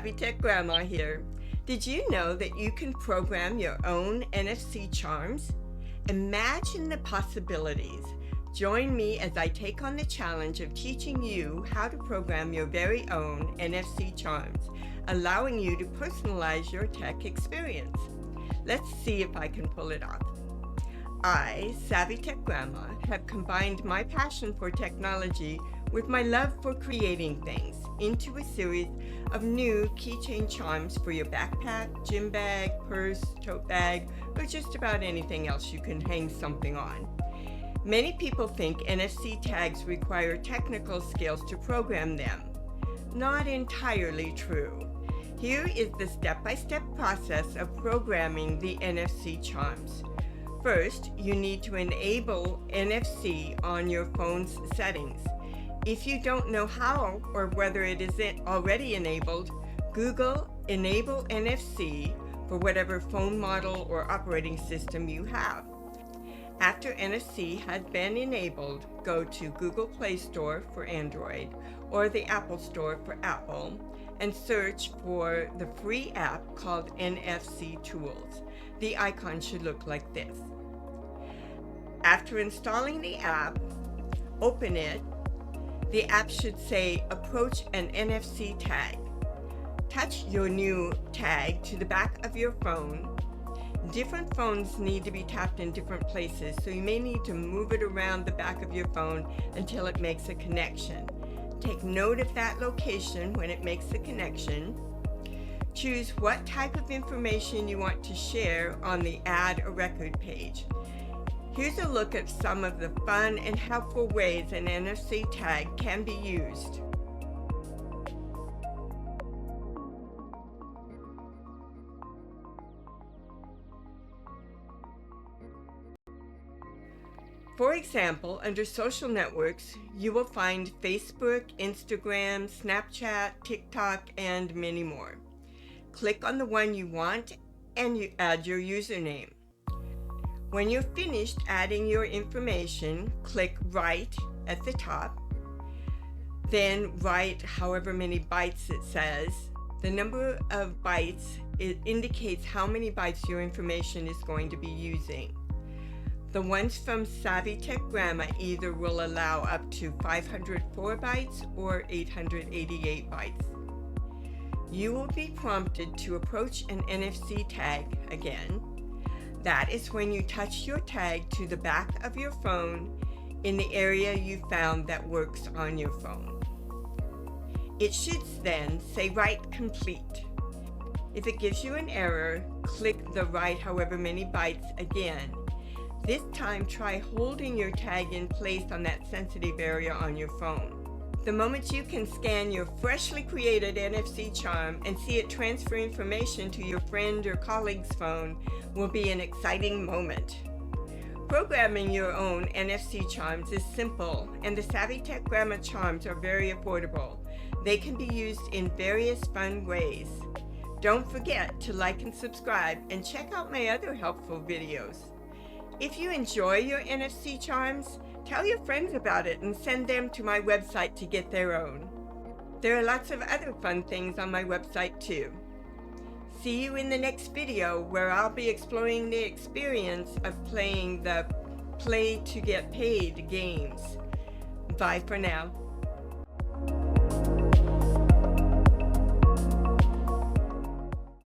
Savvy Tech Grandma here. Did you know that you can program your own NFC charms? Imagine the possibilities. Join me as I take on the challenge of teaching you how to program your very own NFC charms, allowing you to personalize your tech experience. Let's see if I can pull it off. I, Savvy Tech Grandma, have combined my passion for technology with my love for creating things into a series of new keychain charms for your backpack, gym bag, purse, tote bag, or just about anything else you can hang something on. Many people think NFC tags require technical skills to program them. Not entirely true. Here is the step-by-step process of programming the NFC charms. First, you need to enable NFC on your phone's settings. If you don't know how or whether it isn't already enabled, Google Enable NFC for whatever phone model or operating system you have. After NFC has been enabled, go to Google Play Store for Android or the Apple Store for Apple and search for the free app called NFC Tools. The icon should look like this. After installing the app, open it. The app should say approach an NFC tag. Touch your new tag to the back of your phone. Different phones need to be tapped in different places, so you may need to move it around the back of your phone until it makes a connection. Take note of that location when it makes the connection. Choose what type of information you want to share on the Add a Record page. Here's a look at some of the fun and helpful ways an NFC tag can be used. For example, under social networks, you will find Facebook, Instagram, Snapchat, TikTok, and many more. Click on the one you want and you add your username. When you're finished adding your information, click Write at the top. Then write however many bytes it says. The number of bytes indicates how many bytes your information is going to be using. The ones from Savvy Tech Grandma either will allow up to 504 bytes or 888 bytes. You will be prompted to approach an NFC tag again. That is when you touch your tag to the back of your phone in the area you found that works on your phone. It should then say Write Complete. If it gives you an error, click the Write however many bytes again. This time try holding your tag in place on that sensitive area on your phone. The moment you can scan your freshly created NFC charm and see it transfer information to your friend or colleague's phone will be an exciting moment. Programming your own NFC charms is simple, and the Savvy Tech Grandma charms are very affordable. They can be used in various fun ways. Don't forget to like and subscribe and check out my other helpful videos. If you enjoy your NFC charms, tell your friends about it and send them to my website to get their own. There are lots of other fun things on my website too. See you in the next video where I'll be exploring the experience of playing the Play to Get Paid games. Bye for now.